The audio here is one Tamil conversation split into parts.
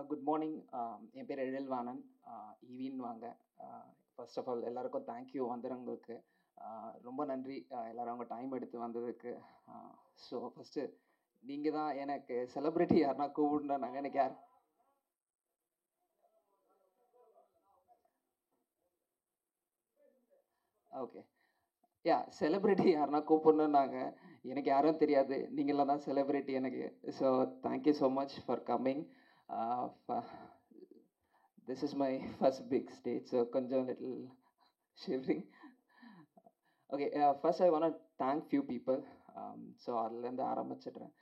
Good morning. என் பேர் எழில்வாணன். ஈவின்னு வாங்க. ஃபர்ஸ்ட் ஆஃப் ஆல் எல்லாருக்கும் தேங்க்யூ வந்துடுறவங்களுக்கு. ரொம்ப நன்றி எல்லோரும் அவங்க டைம் எடுத்து வந்ததுக்கு. ஸோ ஃபஸ்ட்டு நீங்கள் தான் எனக்கு செலிப்ரிட்டி யாருன்னா கூப்பிடுனாங்க. எனக்கு யார் ஓகே செலிப்ரிட்டி யாருன்னா கூப்பிடணுன்னாங்க. எனக்கு யாரும் தெரியாது, நீங்களாம் தான் செலிப்ரிட்டி எனக்கு. So thank you so much for coming. This is my first big stage, so கொஞ்சம் little shivering. Okay, first I want thank few people. So அதுலேருந்து ஆரம்பிச்சிடுறேன்.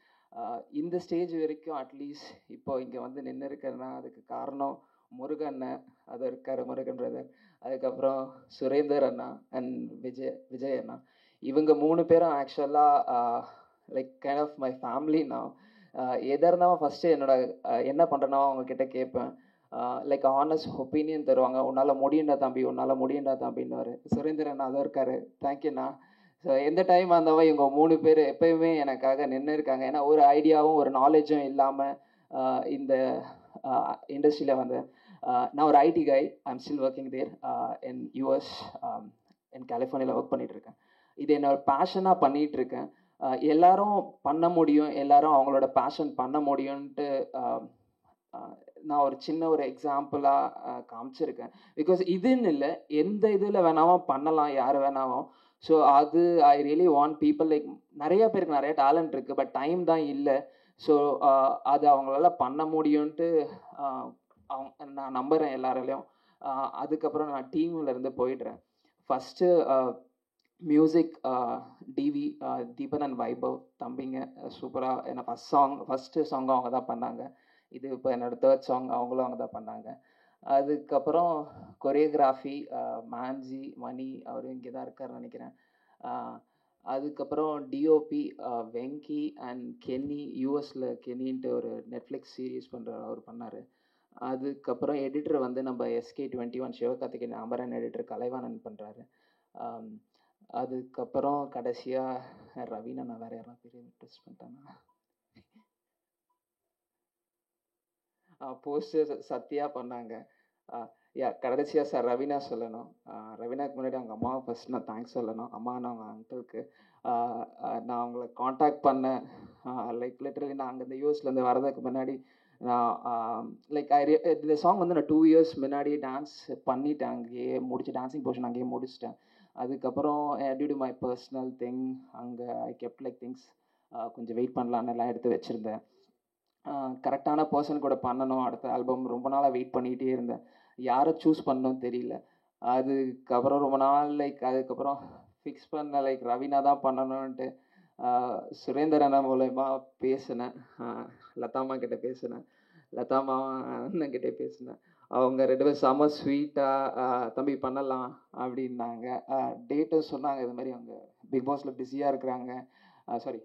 இந்த ஸ்டேஜ் வரைக்கும் அட்லீஸ்ட் இப்போ இங்கே வந்து நின்று இருக்கிறேன்னா அதுக்கு காரணம் முருகண்ணன், அது இருக்கார் முருகன் பிரதர், அதுக்கப்புறம் சுரேந்தர் அண்ணா அண்ட் விஜய் அண்ணா. இவங்க 3 பேரும் ஆக்சுவலாக like kind of my family. நான் எதாக இருந்தாலும் ஃபஸ்ட்டு என்ன பண்ணுறேனோ அவங்கக்கிட்ட கேட்பேன். லைக் ஆனஸ்ட் ஒப்பீனியன் தருவாங்க. உன்னால் முடியுண்டா தம்பி, உன்னால் முடியுண்டா தம்பின்னு. சுரேந்தர் அண்ணா தான் இருக்கார். தேங்க்யூண்ணா. ஸோ எந்த டைம் வந்தவன் இவங்க 3 பேர் எப்பயுமே எனக்காக நின்று இருக்காங்க. ஏன்னா ஒரு ஐடியாவும் ஒரு நாலேஜும் இல்லாமல் இந்த இண்டஸ்ட்ரியில் வந்தேன். நான் ஒரு IT guy. I'm still working there in US, in கலிஃபோர்னியாவில் ஒர்க் பண்ணிகிட்ருக்கேன். இது என்னோட பேஷனாக பண்ணிகிட்ருக்கேன். எல்லாரும் பண்ண முடியும், எல்லாரும் அவங்களோட பேஷன் பண்ண முடியும்ன்ட்டு நான் ஒரு சின்ன ஒரு எக்ஸாம்பிளாக காமிச்சிருக்கேன். பிகாஸ் இதுன்னு இல்லை, எந்த இதில் வேணாலும் பண்ணலாம், யார் வேணாலும். ஸோ அது I really want people like நிறைய பேருக்கு நிறைய டேலண்ட் இருக்குது, பட் டைம் தான் இல்லை. ஸோ அது அவங்களால பண்ண முடியும்ன்ட்டு நான் நம்புகிறேன் எல்லாராலையும். அதுக்கப்புறம் நான் டீம்லேருந்து போயிடுறேன். First music TV Deepan and Vaibhav தம்பிங்க சூப்பராக என்ன ஃபஸ்ட்டு சாங் அவங்க தான் பண்ணாங்க. இது இப்போ என்னோடய 3rd சாங், அவங்களும் அவங்க தான் பண்ணாங்க. அதுக்கப்புறம் கொரியோகிராஃபி மான்ஜி மணி, அவர் இங்கே தான் இருக்காருன்னு நினைக்கிறேன். அதுக்கப்புறம் டிஓபி வெங்கி அண்ட் கென்னி, யூஎஸில் கென்னின்ட்டு ஒரு நெட்ஃப்ளிக்ஸ் சீரீஸ் அவர் பண்ணார். அதுக்கப்புறம் எடிட்டர் வந்து நம்ம SK21 சிவகார்த்திகேயன் அமரன் எடிட்டர் கலைவாணன் பண்ணுறாரு. அதுக்கப்புறம் கடைசியாக ரவீனா. நான் வேறு யாரும் பெரிய ட்ரெஸ் பண்ணிட்டேன்னா போஸ்டர் சத்யா பண்ணாங்க. கடைசியாக சார் ரவீனா சொல்லணும். ரவீனாக்கு முன்னாடி அவங்க அம்மாவை ஃபஸ்ட் நான் தேங்க்ஸ் சொல்லணும். அம்மா நான் அவங்க அங்கிளுக்கு நான் அவங்கள காண்டாக்ட் பண்ணேன். லைக் லிட்டரலி நான் அங்கே இந்த யூஎஸ்லேருந்து வரதுக்கு முன்னாடி நான் லைக் இந்த சாங் வந்து நான் 2 இயர்ஸ் முன்னாடி டான்ஸ் பண்ணிட்டேன். அங்கேயே முடிச்சு டான்ஸிங் போர்ஷன் அங்கேயே முடிச்சிட்டேன். அதுக்கப்புறம் due to my personal thing அங்கே ஐ கெப்ட் லைக் திங்ஸ், கொஞ்சம் வெயிட் பண்ணலான்னு எல்லாம் எடுத்து வச்சுருந்தேன். கரெக்டான பர்சன் கூட பண்ணணும் அடுத்த ஆல்பம். ரொம்ப நாளாக வெயிட் பண்ணிகிட்டே இருந்தேன், யாரை சூஸ் பண்ணணும் தெரியல. அதுக்கப்புறம் ரொம்ப நாள் லைக் அதுக்கப்புறம் ஃபிக்ஸ் பண்ண லைக் ரவீனா தான் பண்ணணுன்ட்டு சுரேந்தர் அண்ணா மூலயமா பேசினேன். லதாமா கிட்டே பேசினேன், லதாமா அண்ணன்கிட்டே பேசினேன். அவங்க 2 பேரும் செம்ம ஸ்வீட்டாக தம்பி பண்ணலாம் அப்படின்னாங்க. டேட்டும் சொன்னாங்க, இது மாதிரி அவங்க பிக் பாஸில் பிஸியாக இருக்கிறாங்க, சாரி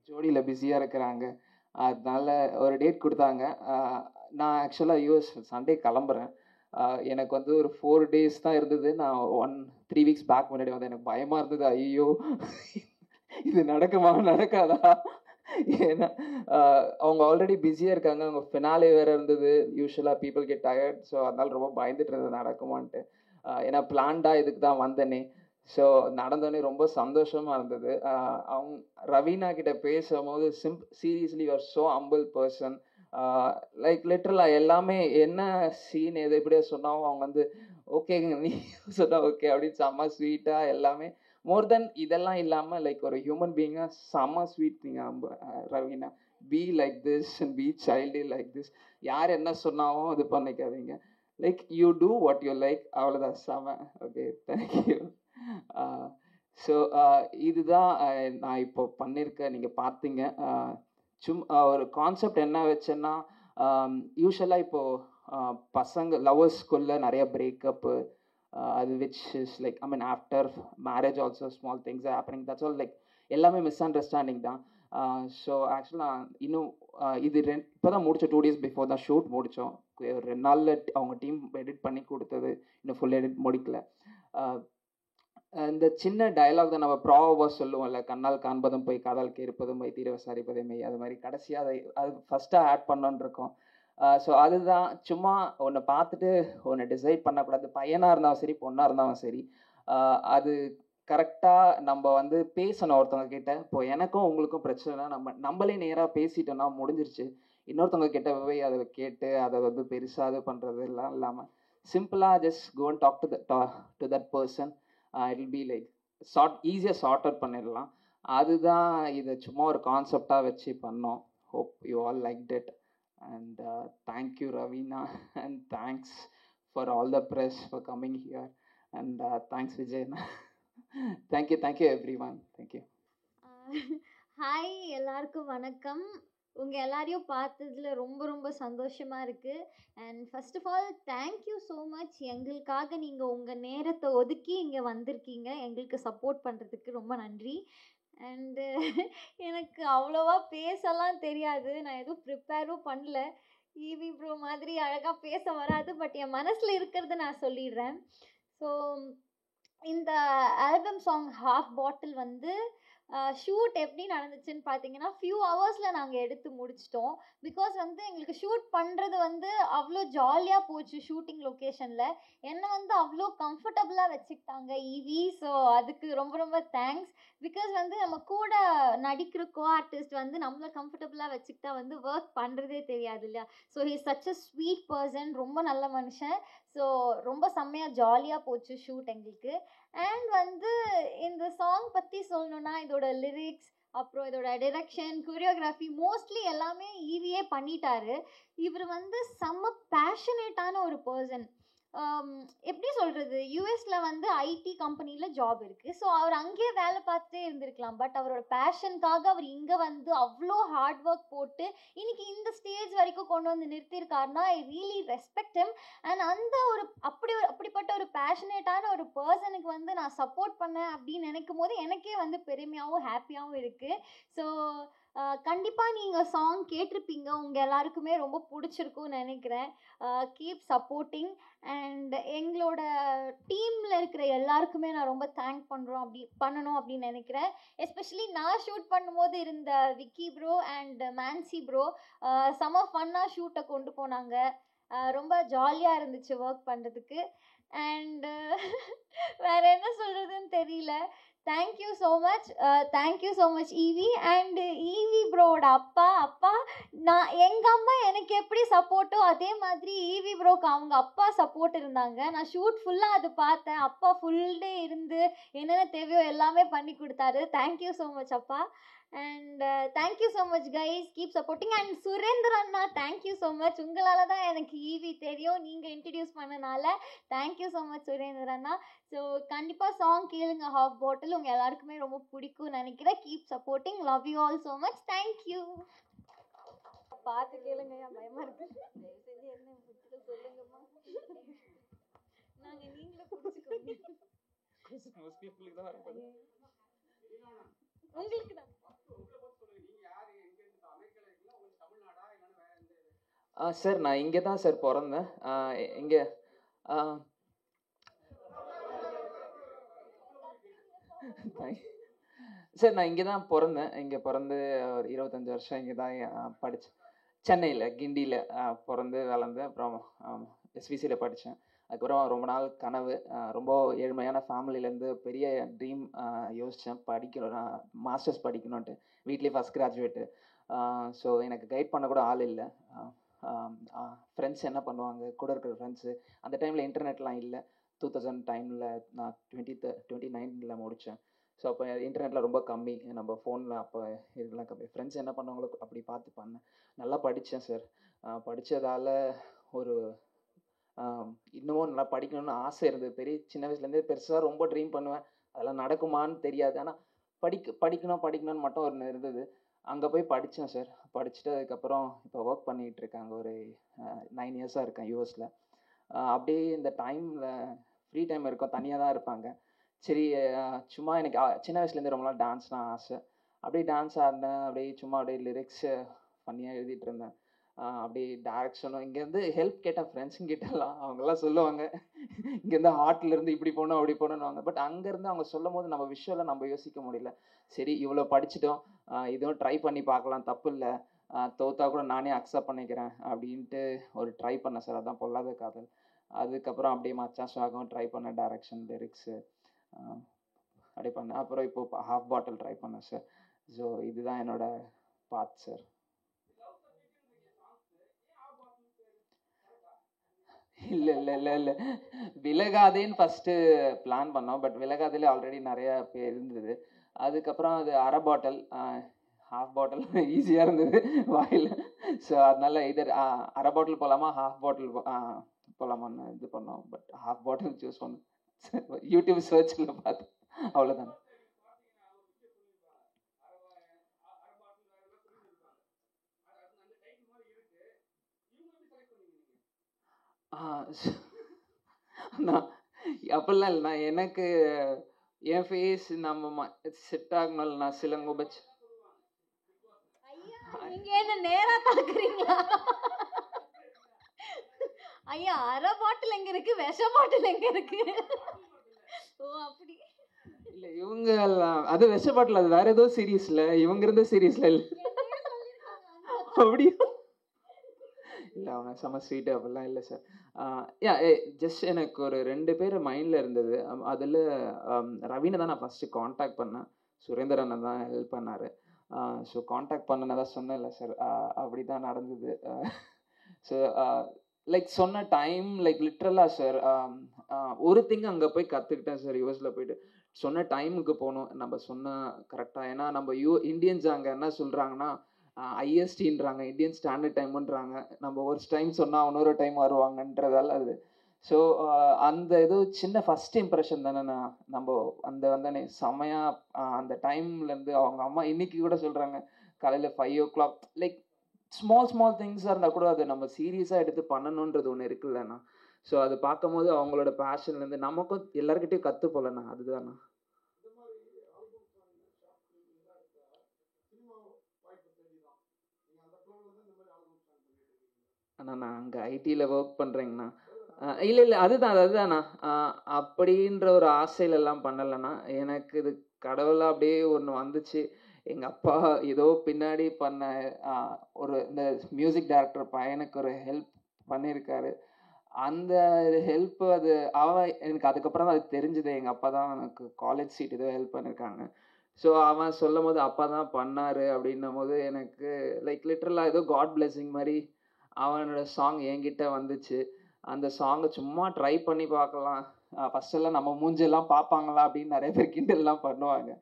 ஜோடியில் பிஸியாக இருக்கிறாங்க. அதனால ஒரு டேட் கொடுத்தாங்க. நான் ஆக்சுவலாக யூஎஸ் சண்டே கிளம்புறேன். எனக்கு வந்து ஒரு 4 days தான் இருந்தது. நான் 3 weeks பேக் முன்னாடி வந்து எனக்கு பயமாக இருந்தது. ஐயோ இது நடக்குமா நடக்காதா, ஏன்னா அவங்க ஆல்ரெடி பிஸியாக இருக்காங்க. அவங்க ஃபினாலே வேறு இருந்தது. யூஸ்வலாக பீப்புள் கெட் டயர்ட். ஸோ அதனால ரொம்ப பயந்துட்டு இருந்தது நடக்குமான்ட்டு. ஏன்னா பிளான்டாக இதுக்கு தான் வந்தேனே. ஸோ நடந்தோடனே ரொம்ப சந்தோஷமாக இருந்தது. அவங்க ரவீனா கிட்ட பேசும்போது seriously you are so humble person. Like லிட்டரலாக எல்லாமே என்ன சீன் எது எப்படியா சொன்னாலும் அவங்க வந்து ஓகேங்க நீ சொன்னால் ஓகே அப்படின்னு செம்ம ஸ்வீட்டாக எல்லாமே. மோர் தென் இதெல்லாம் இல்லாமல் லைக் ஒரு ஹியூமன் பீயிங்காக செம்ம ஸ்வீட் நீங்கள் Raveena. Be like this and be child like this. யார் என்ன சொன்னாலும் இது பண்ணிக்காதீங்க. Like you do what you like, அவ்வளோதான் செம. Okay, thank you. ஸோ இதுதான் நான் இப்போ பண்ணியிருக்கேன். நீங்கள் பார்த்தீங்க. ஒரு கான்செப்ட் என்ன வச்சேன்னா, யூஸ்வலாக இப்போது பசங்க லவ்வர்ஸ்குள்ளே நிறைய பிரேக்கப்பு, அது which is like I mean after marriage also small things are happening. That's all like எல்லாமே மிஸ் அண்டர்ஸ்டாண்டிங் தான். ஸோ ஆக்சுவலாக இன்னும் இது இப்போ தான் முடித்தோம். 2 days பிஃபோர் தான் ஷூட் முடித்தோம். ஒரு 2 நாளில் அவங்க டீம் எடிட் பண்ணி கொடுத்தது, இன்னும் ஃபுல் எடிட் முடிக்கல. இந்த சின்ன டயலாக் தான் நம்ம ப்ராவர்பாக சொல்லுவோம்ல, கண்ணால் காண்பதும் போய் காதால் கேட்பதும் போய் தீர விசாரிப்பதே மெய். அது மாதிரி கடைசியாக அது ஃபஸ்ட்டாக ஆட் பண்ணோன்னு இருக்கோம். ஸோ அதுதான் சும்மா ஒன்று பார்த்துட்டு ஒன்று டிசைட் பண்ணக்கூடாது. பையனாக இருந்தாலும் சரி, பொண்ணாக இருந்தாலும் சரி, அது கரெக்டாக நம்ம வந்து பேசணும் ஒருத்தவங்க கிட்ட. இப்போ எனக்கும் உங்களுக்கும் பிரச்சனைனா நம்மளே நேராக பேசிட்டோம்னா முடிஞ்சிருச்சு. இன்னொருத்தவங்க கிட்ட போய் அதை கேட்டு அதை வந்து பெருசாக இது பண்ணுறது எல்லாம் இல்லாமல் சிம்பிளாக just go and talk to that person. It will be like ஈஸியாக சார்ட் அவுட் பண்ணிடலாம். அதுதான் இதை சும்மா ஒரு கான்செப்டாக வச்சு பண்ணோம். Hope you all like it. And thank you, Ravina, and thanks for all the press for coming here. And thanks, Vijay. Thank you, everyone. Thank you. ஹாய், எல்லாருக்கும் வணக்கம். உங்கள் எல்லாரையும் பார்த்ததுல ரொம்ப ரொம்ப சந்தோஷமாக இருக்குது. And first of all thank you so much. எங்களுக்காக நீங்கள் உங்கள் நேரத்தை ஒதுக்கி இங்கே வந்திருக்கீங்க. எங்களுக்கு சப்போர்ட் பண்ணுறதுக்கு ரொம்ப நன்றி. அண்டு எனக்கு அவ்வளோவா பேசலாம் தெரியாது. நான் எதுவும் ப்ரிப்பேரும் பண்ணல. ஈவி ப்ரோ மாதிரி அழகாக பேச வராது. பட் என் மனசில் இருக்கிறத நான் சொல்லிடுறேன். ஸோ இந்த ஆல்பம் சாங் ஹாஃப் பாட்டில் வந்து ஷூட் எப்படி நடந்துச்சுன்னு பார்த்தீங்கன்னா, ஃபியூ ஹவர்ஸில் நாங்கள் எடுத்து முடிச்சிட்டோம். பிகாஸ் வந்து எங்களுக்கு ஷூட் பண்ணுறது வந்து அவ்வளோ ஜாலியாக போச்சு. ஷூட்டிங் லொக்கேஷனில் என்னை வந்து அவ்வளோ கம்ஃபர்டபுளாக வச்சுக்கிட்டாங்க ஈவி. ஸோ அதுக்கு ரொம்ப ரொம்ப தேங்க்ஸ். பிகாஸ் வந்து நம்ம கூட நடிக்கிற கோ ஆர்டிஸ்ட் வந்து நம்மளை கம்ஃபர்டபுளாக வச்சுக்கிட்டா வந்து ஒர்க் பண்ணுறதே தெரியாது இல்லையா. So he such a sweet person, ரொம்ப நல்ல மனுஷன். ஸோ ரொம்ப செம்மையாக ஜாலியாக போச்சு ஷூட் எங்களுக்கு. அண்ட் வந்து இந்த சாங் பற்றி சொல்லணுன்னா, இதோட லிரிக்ஸ், அப்புறம் இதோட டைரக்ஷன், கொரியோகிராஃபி மோஸ்ட்லி எல்லாமே ஈவியே பண்ணிட்டாரு. இவர் வந்து செம்ம பேஷனேட்டான ஒரு பர்சன். எப்படி சொல்கிறது, யூஎஸில் வந்து ஐடி கம்பெனியில் ஜாப் இருக்குது. ஸோ அவர் அங்கேயே வேலை பார்த்துட்டே இருந்திருக்கலாம். பட் அவரோட பேஷனுக்காக அவர் இங்கே வந்து அவ்வளோ ஹார்ட் ஒர்க் போட்டு இன்னைக்கு இந்த ஸ்டேஜ் வரைக்கும் கொண்டு வந்து நிறுத்தியிருக்காருன்னா I really respect him. And அந்த ஒரு அப்படிப்பட்ட ஒரு பேஷனேட்டான ஒரு பர்சனுக்கு வந்து நான் சப்போர்ட் பண்ணேன் அப்படின்னு நினைக்கும் போது எனக்கே வந்து பெருமையாகவும் ஹாப்பியாகவும் இருக்குது. ஸோ கண்டிப்பாக நீங்கள் சாங் கேட்டிருப்பீங்க. உங்கள் எல்லாருக்குமே ரொம்ப பிடிச்சிருக்கும்னு நினைக்கிறேன். Keep supporting. அண்ட் எங்களோட டீமில் இருக்கிற எல்லாருக்குமே நான் ரொம்ப தேங்க் பண்ணணும் அப்படின்னு நினைக்கிறேன். எஸ்பெஷலி நான் ஷூட் பண்ணும்போது இருந்த Vicky bro and Mansi bro செம ஃபன்னாக ஷூட்டை கொண்டு போனாங்க. ரொம்ப ஜாலியாக இருந்துச்சு ஒர்க் பண்ணுறதுக்கு. அண்டு வேறு என்ன சொல்கிறதுன்னு தெரியல. Thank you so much. Thank you so much ஈவி. அண்டு ஈவி ப்ரோவோட அப்பா எங்கள் அம்மா எனக்கு எப்படி சப்போர்ட்டோ அதே மாதிரி ஈவி ப்ரோக்கு அவங்க அப்பா சப்போர்ட் இருந்தாங்க. நான் ஷூட் ஃபுல்லாக அது பார்த்தேன். அப்பா ஃபுல் டே இருந்து என்னென்ன தேவையோ எல்லாமே பண்ணி கொடுத்தாரு. தேங்க்யூ ஸோ மச் அப்பா. And thank you so much guys, keep supporting. And Surender Anna thank you so much. உங்களால் தான் எனக்கு ஈவி தெரியும், நீங்கள் இன்ட்ரடியூஸ் பண்ணனால தேங்க்யூ ஸோ மச் சுரேந்தர் அண்ணா. ஸோ கண்டிப்பாக சாங் கேளுங்க ஹாஃப் பாட்டில். உங்கள் எல்லாருக்குமே ரொம்ப பிடிக்கும்னு நினைக்கிறேன். Keep supporting. Love you all so much. Thank you. பார்த்து கேளுங்க, பயமாக இருக்கு. தயவுசெஞ்சு என்ன பிடிச்சது சொல்லுங்கம்மா. நாங்கள் நீங்களே பிடிச்சிக்கோங்க. உங்களுக்கு தான் சார், நான் இங்கே தான் சார் பிறந்தேன். இங்கே சார் நான் இங்கே தான் பிறந்தேன். இங்கே பிறந்து ஒரு 25 வருஷம் இங்கே தான் படித்தேன். சென்னையில் கிண்டியில் பிறந்து வளர்ந்து அப்புறம் எஸ்விசியில் படித்தேன். அதுக்கப்புறம் ரொம்ப நாள் கனவு, ரொம்ப ஏழ்மையான ஃபேமிலியிலேருந்து பெரிய ட்ரீம் யோசித்தேன். படிக்கணும், மாஸ்டர்ஸ் படிக்கணுன்ட்டு. வீட்லேயே ஃபஸ்ட் கிராஜுவேட்டு. ஸோ எனக்கு கைட் பண்ண கூட ஆள் இல்லை. ஃப்ரெண்ட்ஸ் என்ன பண்ணுவாங்க, கூட இருக்கிற ஃப்ரெண்ட்ஸு. அந்த டைமில் இன்டர்நெட்லாம் இல்லை. 2000 டைமில் நான் 2019 முடித்தேன். ஸோ அப்போ இன்டர்நெட்டில் ரொம்ப கம்மி, நம்ம ஃபோனில் அப்போ இதெல்லாம் கம்மி. ஃப்ரெண்ட்ஸ் என்ன பண்ணுவாங்களோ அப்படி பார்த்து பண்ணேன். நல்லா படித்தேன் சார். படித்ததால் ஒரு இன்னமும் நல்லா படிக்கணும்னு ஆசை இருந்தது. சின்ன வயசுலேருந்தே பெருசாக ரொம்ப ட்ரீம் பண்ணுவேன். அதெல்லாம் நடக்குமான்னு தெரியாது. ஆனால் படிக்கணும்னு மட்டும் ஒன்று இருந்தது. அங்கே போய் படித்தேன் சார். படிச்சுட்டு அதுக்கப்புறம் இப்போ ஒர்க் பண்ணிகிட்டு இருக்காங்க. ஒரு 9 இயர்ஸாக இருக்கேன் யூஎஸில். அப்படியே இந்த டைமில் ஃப்ரீ டைம் இருக்கும், தனியாக தான் இருப்பாங்க. சரி, சும்மா எனக்கு சின்ன வயசுலேருந்து ரொம்ப நாள் டான்ஸ்னால் ஆசை. அப்படியே டான்ஸ் ஆடினேன். அப்படியே சும்மா அப்படியே லிரிக்ஸு ஃபன்னியாக எழுதிட்டு இருந்தேன். அப்படியே டேரக்ஷனும் இங்கேருந்து ஹெல்ப் கேட்டேன் ஃப்ரெண்ட்ஸுங்கிட்டலாம். அவங்கெல்லாம் சொல்லுவாங்க இங்கேருந்து ஹார்ட்லேருந்து இப்படி போகணும் அப்படி போகணுன்னுவாங்க. பட் அங்கேருந்து அவங்க சொல்லும் போது நம்ம விஷுவலாக நம்ம யோசிக்க முடியல. சரி, இவ்வளோ படிச்சிட்டோம், இதுவும் ட்ரை பண்ணி பார்க்கலாம், தப்பு இல்லை. தோத்தா கூட நானே அக்செப்ட் பண்ணிக்கிறேன் அப்படின்ட்டு ஒரு ட்ரை பண்ணேன் சார். அதான் பொல்லாத காதல். அதுக்கப்புறம் அப்படியே மச்சான் சுவாகம் ட்ரை பண்ணேன், டைரக்ஷன், லிரிக்ஸு அப்படி பண்ணேன். அப்புறம் இப்போ ஹாஃப் பாட்டில் ட்ரை பண்ணேன் சார். ஸோ இதுதான் என்னோட பாத் சார். இல்லை இல்லை இல்லை இல்லை விலகாதேன்னு ஃபஸ்ட்டு பிளான் பண்ணோம். பட் விலகாதேல ஆல்ரெடி நிறையா பேர் இருந்தது. அதுக்கப்புறம் அது அரை பாட்டில், ஹாஃப் பாட்டில் ஈஸியாக இருந்தது வாயில். ஸோ அதனால இதர் அரை பாட்டில் போகலாமா ஹாஃப் பாட்டில் போகலாமான்னு இது பண்ணோம். பட் ஹாஃப் பாட்டில் சூஸ் பண்ணோம். யூடியூப் சர்ச்சில் பார்த்து அவ்வளோதான். நான் அப்படிலாம் இல்லைண்ணா. எனக்கு என் ஃபேஸ் நம்ம செட் ஆகணும். நான் சிலங்கோபச் நீங்க என்ன நேரா பாக்குறீங்களா? ஐயா அரை பாட்டில் எங்க இருக்கு, விஷ பாட்டில் எங்க இருக்கு? ஓ அப்படி இல்லை இவங்க அது விஷ பாட்டில், அது வேற ஏதோ சீரீஸ்ல இவங்க இருந்த சீரீஸ்ல இல்லை. அப்படியா? இல்லை அவங்க செம்ம ஸ்வீட்டு அப்படிலாம் இல்லை சார். ஜஸ்ட் எனக்கு ஒரு 2 பேர் மைண்டில் இருந்தது. அதில் ரவீனை தான் நான் ஃபஸ்ட்டு காண்டாக்ட் பண்ணேன். சுரேந்தர் அண்ணன் தான் ஹெல்ப் பண்ணார். ஸோ காண்டாக்ட் பண்ணதான் சொன்னேன் இல்லை சார், அப்படி தான் நடந்தது. ஸோ லைக் சொன்ன டைம் லைக் லிட்ரலாக சார் ஒரு திங் அங்கே போய் கற்றுக்கிட்டேன் சார். யூஎஸில் போயிட்டு சொன்ன டைமுக்கு போகணும் நம்ம சொன்னால் கரெக்டாக. ஏன்னா நம்ம இந்தியன்ஸ் அங்கே என்ன சொல்கிறாங்கன்னா ஐஎஸ்டின்றாங்க, இந்தியன் ஸ்டாண்டர்ட் டைமுன்றாங்க. நம்ம ஒரு டைம் சொன்னால் இன்னொரு டைம் வருவாங்கன்றதால அது. ஸோ அந்த இது சின்ன ஃபஸ்ட் இம்ப்ரெஷன் தானே. நம்ம அந்த வந்தானே செமையாக அந்த டைம்லேருந்து அவங்க அம்மா இன்னைக்கு கூட சொல்கிறாங்க காலையில் 5 o'clock லைக் ஸ்மால் திங்ஸாக இருந்தால் கூட அதை நம்ம சீரியஸாக எடுத்து பண்ணணுன்றது ஒன்று இருக்குல்லண்ணா. ஸோ அது பார்க்கும்போது அவங்களோட பேஷன்லேருந்து நமக்கும் எல்லாருக்கிட்டையும் கற்றுப்போலண்ணா. அதுதாண்ணா. அண்ணா நான் அங்கே ஐடியில் ஒர்க் பண்ணுறேங்கண்ணா. இல்லை அதுதாண்ணா. அப்படின்ற ஒரு ஆசையிலெல்லாம் பண்ணலைண்ணா. எனக்கு இது கடவுளாக அப்படியே ஒன்று வந்துச்சு. எங்கள் அப்பா ஏதோ பின்னாடி பண்ண ஒரு இந்த மியூசிக் டைரக்டர் பையனுக்கு ஒரு ஹெல்ப் பண்ணியிருக்காரு. அந்த ஹெல்ப் அது எனக்கு அதுக்கப்புறம் தான் அது தெரிஞ்சுது. எங்கள் அப்பா தான் எனக்கு காலேஜ் சீட் ஏதோ ஹெல்ப் பண்ணியிருக்காங்க. ஸோ அவன் சொல்லும் போது அப்பா தான் பண்ணார் அப்படின்னும் போது எனக்கு லைக் லிட்ரலாக ஏதோ காட் பிளெஸிங் மாதிரி அவனோட சாங் என்கிட்ட வந்துச்சு. அந்த சாங்கை சும்மா ட்ரை பண்ணி பார்க்கலாம். ஃபஸ்ட்டெல்லாம் நம்ம மூஞ்செல்லாம் பார்ப்பாங்களா அப்படின்னு நிறைய பேர் கிண்டல்லாம் பண்ணுவாங்க.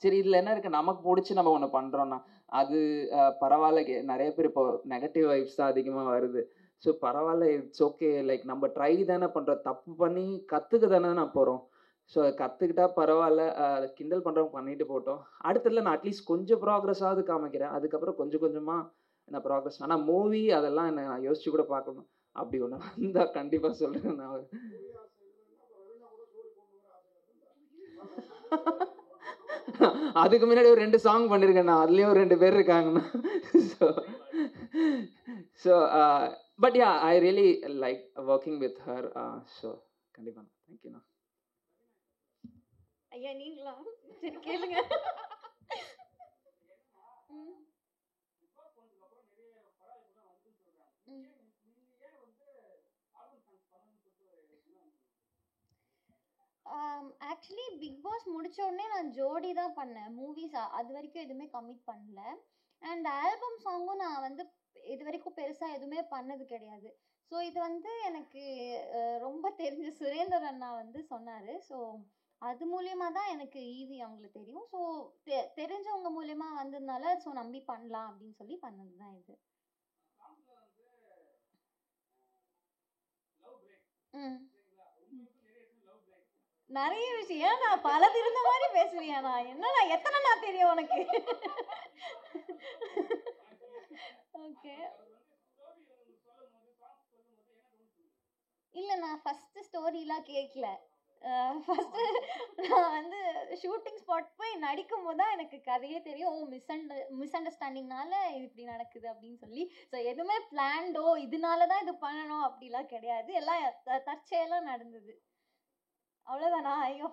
சரி இதில் என்ன இருக்குது, நமக்கு பிடிச்சி நம்ம ஒன்று பண்ணுறோன்னா அது பரவாயில்ல. நிறைய பேர் இப்போ நெகட்டிவ் வைப்ஸ் தான் அதிகமாக வருது. ஸோ பரவாயில்ல, இட்ஸ் ஓகே. லைக் நம்ம ட்ரை தானே பண்ணுறோம், தப்பு பண்ணி கற்றுக்க தானே நான் போகிறோம். ஸோ அதை கற்றுக்கிட்டா பரவாயில்ல. கிண்டல் பண்ணுறவங்க பண்ணிட்டு போட்டோம். அடுத்ததில் நான் அட்லீஸ்ட் கொஞ்சம் ப்ராக்ரஸாவது காமிக்கிறேன். அதுக்கப்புறம் கொஞ்சம் கொஞ்சமாக நான் ப்ராக்ரஸ். ஆனால் மூவி அதெல்லாம் என்ன நான் யோசிச்சு கூட பார்க்கணும். அப்படி ஒன்று வந்தால் கண்டிப்பாக சொல்கிறேன் நான். அதுக்கு முன்னாடி ஒரு 2 சாங் பண்ணியிருக்கேண்ணா. அதுலேயும் 2 பேர் இருக்காங்கண்ணா. So but ya I really like working with her. So கண்டிப்பாக தேங்க்யூண்ணா. ஐயா நீங்களா? சரி கேளுங்க. ஆக்சுவலி பிக் பாஸ் முடிச்ச உடனே நான் ஜோடி தான் பண்ணேன் மூவிஸ். அது வரைக்கும் எதுவுமே கமிட் பண்ணல. அண்ட் ஆல்பம் சாங்கும் நான் வந்து இது வரைக்கும் பெருசாக எதுவுமே பண்ணது கிடையாது. ஸோ இது வந்து எனக்கு ரொம்ப தெரிஞ்ச சுரேந்தர் அண்ணா வந்து சொன்னார். ஸோ அது மூலியமாக தான் எனக்கு ஈவி அவங்கள தெரியும். ஸோ தெரிஞ்சவங்க மூலியமா வந்ததுனால ஸோ நம்பி பண்ணலாம் அப்படின்னு சொல்லி பண்ணது தான் இது. நிறைய விஷயம் நான் பல இருந்த மாதிரி பேசுவியா? நான் என்னடா எத்தனை நான் தெரியும் உனக்கு? ஓகே. இல்லை நான் ஃபஸ்ட்டு ஸ்டோரிலாம் கேட்கல. ஃபஸ்ட்டு நான் வந்து ஷூட்டிங் ஸ்பாட் போய் நடிக்கும் போது தான் எனக்கு கதையே தெரியும். ஓ மிஸ் அண்டர்ஸ்டாண்டிங்னால இது இப்படி நடக்குது அப்படின்னு சொல்லி. ஸோ எதுவுமே பிளான்டோ இதனால தான் இது பண்ணணும் அப்படிலாம் கிடையாது. எல்லாம் தற்செயலாக நடந்தது. அவ்வளோதானா? ஐயோ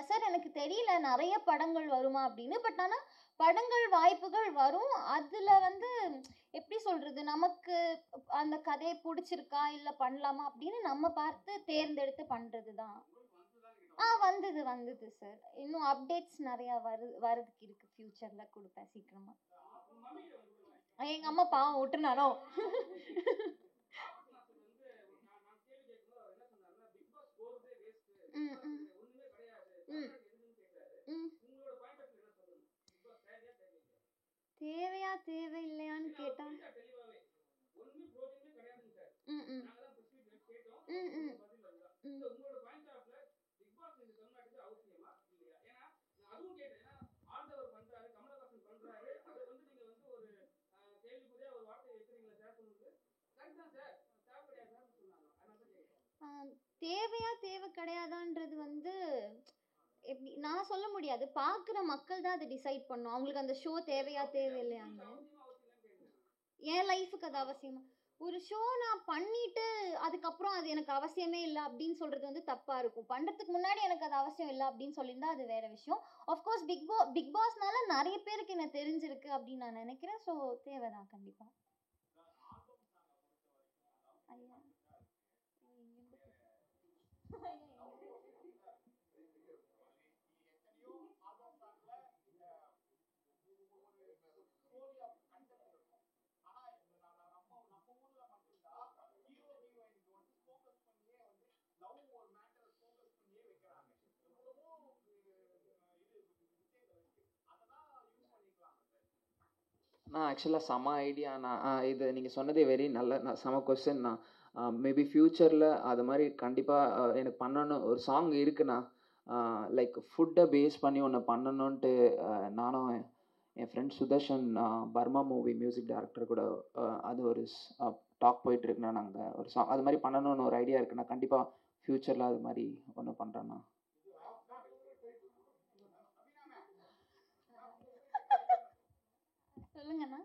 சார் எனக்கு தெரியல நிறைய படங்கள் வருமா அப்படின்னு. பட் ஆனால் படங்கள் வாய்ப்புகள் வரும். அதில் வந்து எப்படி சொல்கிறது, நமக்கு அந்த கதையை பிடிச்சிருக்கா இல்லை பண்ணலாமா அப்படின்னு நம்ம பார்த்து தேர்ந்தெடுத்து பண்ணுறது தான். வந்தது சார். இன்னும் அப்டேட்ஸ் நிறையா வரதுக்கு இருக்குது. ஃப்யூச்சரில் கொடுப்பேன் சீக்கிரமாக. எங்கள் அம்மா பாவம் விட்டுனானோ. ம் ம் ம் ம் தேவையா தேவையில்லையான்னு கேட்டா ம் ம் ம் ம் ம் தேவையா தேவை கிடையாதான்றது வந்து எப்படி நான் சொல்ல முடியாது. பார்க்குற மக்கள் தான் அதை டிசைட் பண்ணும். அவங்களுக்கு அந்த ஷோ தேவையா தேவையில்லையாங்க. என் லைஃபுக்கு அது அவசியமா? ஒரு ஷோ நான் பண்ணிட்டு அதுக்கப்புறம் அது எனக்கு அவசியமே இல்லை அப்படின்னு சொல்கிறது வந்து தப்பாக இருக்கும். பண்ணுறதுக்கு முன்னாடி எனக்கு அது அவசியம் இல்லை அப்படின்னு சொல்லியிருந்தா அது வேறு விஷயம். ஆஃப்கோர்ஸ் பிக் பாஸ்னால நிறைய பேருக்கு என்ன தெரிஞ்சிருக்கு அப்படின்னு நான் நினைக்கிறேன். ஸோ தேவைதான் கண்டிப்பாக. ஐயா நான் ஆக்சுவலாக செம ஐடியா. நான் இது நீங்கள் சொன்னதே வெரி நல்ல செம கொஸ்டின். நான் மேபி ஃப்யூச்சரில் அது மாதிரி கண்டிப்பாக எனக்கு பண்ணணும். ஒரு சாங் இருக்குண்ணா, லைக் ஃபுட்டை பேஸ் பண்ணி ஒன்று பண்ணணுன்ட்டு நானும் என் ஃப்ரெண்ட் சுதர்ஷன் பர்மா மூவி மியூசிக் டைரக்டர் கூட அது ஒரு டாக் போயிட்டுருக்குண்ணா. நாங்கள் ஒரு சாங் அது மாதிரி பண்ணணும்னு ஒரு ஐடியா இருக்குண்ணா. கண்டிப்பாக ஃப்யூச்சரில் அது மாதிரி ஒன்று பண்ணுறேண்ணா. சொல்லுங்கண்ணா.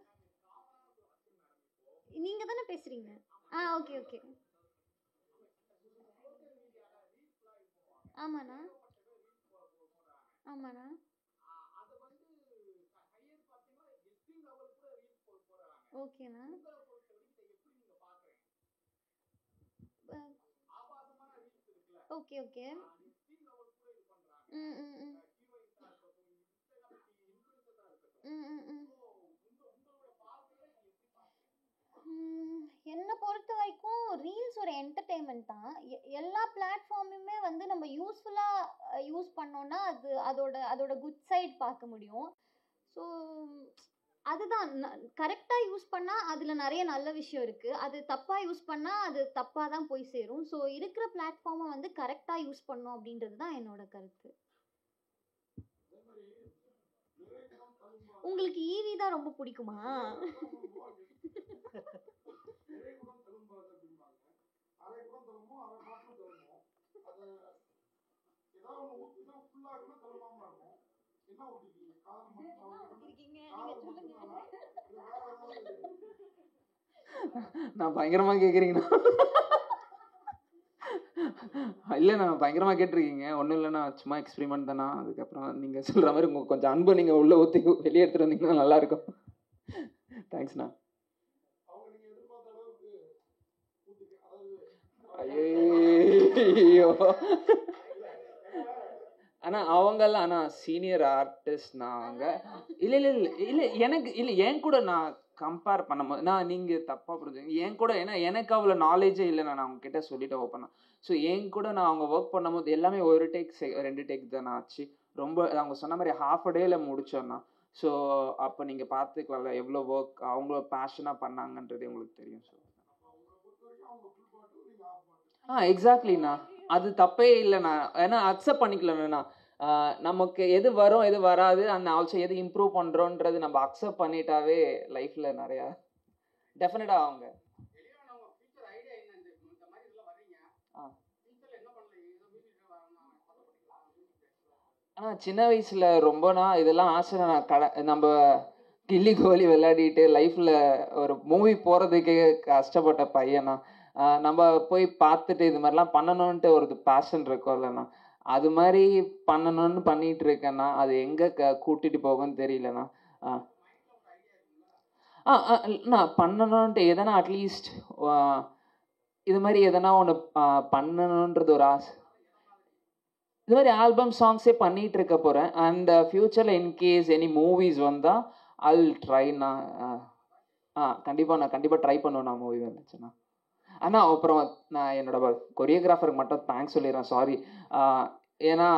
நீங்கள் தானே பேசுகிறீங்க? Okay okay. ஆமாண்ணா ஆமாண்ணா. ஓகேண்ணா. Okay okay. ம் ம் ம் ம் ம் ம் என்னை பொறுத்த வரைக்கும் ரீல்ஸ் ஒரு என்டர்டெயின்மெண்ட் தான். எல்லா பிளாட்ஃபார்முமே வந்து நம்ம யூஸ்ஃபுல்லாக யூஸ் பண்ணோன்னா அது அதோட குட் சைட் பார்க்க முடியும். ஸோ அதுதான் கரெக்டாக யூஸ் பண்ணால் அதில் நிறைய நல்ல விஷயம் இருக்குது. அது தப்பாக யூஸ் பண்ணால் அது தப்பாக தான் போய் சேரும். ஸோ இருக்கிற பிளாட்ஃபார்மை வந்து கரெக்டாக யூஸ் பண்ணணும் அப்படின்றது தான் என்னோட கருத்து. உங்களுக்கு ஈவி தான் ரொம்ப பிடிக்குமா? நான் பயங்கரமாக கேட்குறீங்கண்ணா. இல்லைண்ணா பயங்கரமாக கேட்டிருக்கீங்க. ஒன்றும் இல்லைண்ணா, சும்மா எக்ஸ்பெரிமெண்ட் தானே. அதுக்கப்புறம் நீங்கள் சொல்கிற மாதிரி உங்கள் கொஞ்சம் அன்பு நீங்கள் உள்ளே ஊற்றி வெளியே எடுத்துகிட்டு வந்தீங்கன்னா நல்லாயிருக்கும். தேங்க்ஸ்ண்ணா. ஐயோ ஆனால் அவங்கெல்லாம் ஆனால் சீனியர் ஆர்டிஸ்ட்ண்ணா. அவங்க இல்லை இல்லை இல்லை இல்லை எனக்கு இல்லை என் கூட நான் கம்பேர் பண்ணும்போது நீங்கள் தப்பாக புரிஞ்சுங்க. என் கூட ஏன்னா எனக்கு அவ்வளோ நாலேஜே இல்லைண்ணா. நான் அவங்ககிட்ட சொல்லிவிட்டு ஓப்பனா. ஸோ என் கூட நான் அவங்க ஒர்க் பண்ணும்போது எல்லாமே ஒரு டேக் 2 டேக் தானே ஆச்சு. ரொம்ப அவங்க சொன்ன மாதிரி ½ a டேயில் முடிச்சோன்னா. ஸோ அப்போ நீங்கள் பார்த்துக்கலாம்ல எவ்வளோ ஒர்க் அவங்கள பேஷனாக பண்ணாங்கன்றது உங்களுக்கு தெரியும். ஸோ எக்ஸாக்ட்லிண்ணா, அது தப்பே இல்லைண்ணா. ஏன்னா அக்செப்ட் பண்ணிக்கலண்ணா. நமக்கு எது வரும் எது வராது, அந்த ஆல்சோ எது இம்ப்ரூவ் பண்ணுறோன்றது நம்ம அக்செப்ட் பண்ணிட்டாவே லைஃப்பில் நிறையா டெஃபினட்டாக அவங்க. சின்ன வயசில் ரொம்பனா இதெல்லாம் ஆசை. நான் நம்ம கில்லி கோலி விளையாடிட்டு லைஃப்பில் ஒரு மூவி போகிறதுக்கே கஷ்டப்பட்ட பையனா. நம்ம போய் பார்த்துட்டு இது மாதிரிலாம் பண்ணணுன்ட்டு ஒரு பேஷன் இருக்கும் இல்லைண்ணா. அது மாதிரி பண்ணணும்னு பண்ணிட்டு இருக்கேன்னா அது எங்கே கூட்டிகிட்டு போகும்னு தெரியலண்ணா. நான் பண்ணணுன்ட்டு எதனா அட்லீஸ்ட் இது மாதிரி எதனா ஒன்று பண்ணணுன்றது ஒரு ஆசை. இது மாதிரி ஆல்பம் சாங்ஸே பண்ணிகிட்டு இருக்க போகிறேன். அண்ட் ஃப்யூச்சரில் இன்கேஸ் எனி மூவிஸ் வந்தால் ஐல் ட்ரைண்ணா. கண்டிப்பாக நான் கண்டிப்பாக ட்ரை பண்ணுவேன் மூவி வந்துச்சுண்ணா. ஆனால் அப்புறம் நான் என்னோட கொரியோகிராஃபருக்கு மட்டும் தேங்க்ஸ் சொல்லிடுறேன், சாரி. ஏன்னா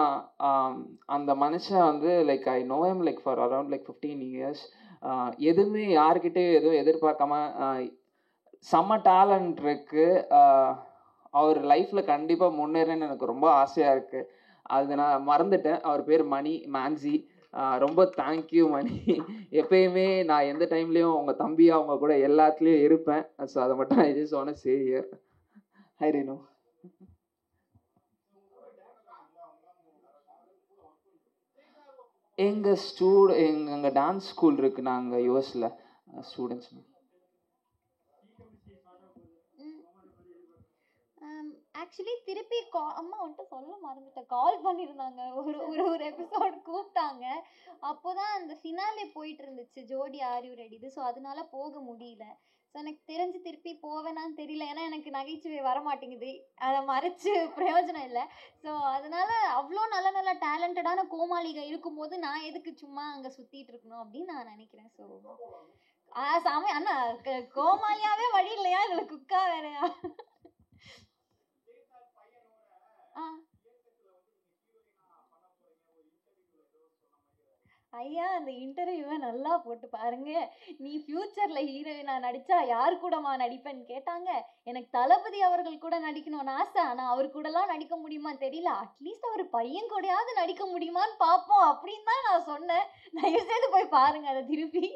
அந்த மனுஷன் வந்து like I know him like for around like 15 years. எதுவுமே யார்கிட்டையும் எதுவும் எதிர்பார்க்காம செம்ம டேலண்ட் இருக்கு. அவர் லைஃப்பில் கண்டிப்பாக முன்னேறன்னு எனக்கு ரொம்ப ஆசையாக இருக்குது. அது நான் மறந்துட்டேன். அவர் பேர் மணி மான்சி. ரொம்ப தேங்க்யூ மணி. எப்பயுமே நான் எந்த டைம்லேயும் உங்கள் தம்பி அவங்க கூட எல்லாத்துலேயும் இருப்பேன். ஸோ அதை மட்டும் I just want to say here. High Renu. எங்கள் டான்ஸ் ஸ்கூல் இருக்குது. நாங்கள் யூஎஸில் ஸ்டூடெண்ட்ஸ். ஆக்சுவலி திருப்பி அம்மா வந்துட்டு சொல்ல மறந்துட்டேன், கால் பண்ணியிருந்தாங்க. ஒரு எபிசோட் கூப்பிட்டாங்க. அப்போ தான் அந்த ஃபினாலே போயிட்டு இருந்துச்சு, ஜோடி ஆர் யூ ரெடி. ஸோ அதனால போக முடியல. ஸோ எனக்கு தெரிஞ்சு திருப்பி போவேனான்னு தெரியல. ஏன்னா எனக்கு நகைச்சுவை வர மாட்டேங்குது, அதை மறைச்சு பிரயோஜனம் இல்லை. ஸோ அதனால அவ்வளோ நல்ல நல்ல டேலண்டடான கோமாளிகள் இருக்கும்போது நான் எதுக்கு சும்மா அங்கே சுற்றிட்டு இருக்கணும் அப்படின்னு நான் நினைக்கிறேன். ஸோ சாமி அண்ணா கோமாளியாவே வழி இல்லையா, இதில் குக்கா வேறையா? ஐயா அந்த இன்டர்வியூவை நல்லா போட்டு பாருங்க. நீ ஃபியூச்சர்ல ஹீரோயினா நடிச்சா யார் கூடமா நடிப்பேன்னு கேட்டாங்க. எனக்கு தளபதி அவர்கள் கூட நடிக்கணும்னு ஆசை. ஆனா அவர் கூடலாம் நடிக்க முடியுமான்னு தெரியல. அட்லீஸ்ட் அவர் பையன் கூடயாவது நடிக்க முடியுமான்னு பார்ப்போம் அப்படின்னு தான் நான் சொன்னேன். தயவு செய்து போய் பாருங்க அதை திருப்பி.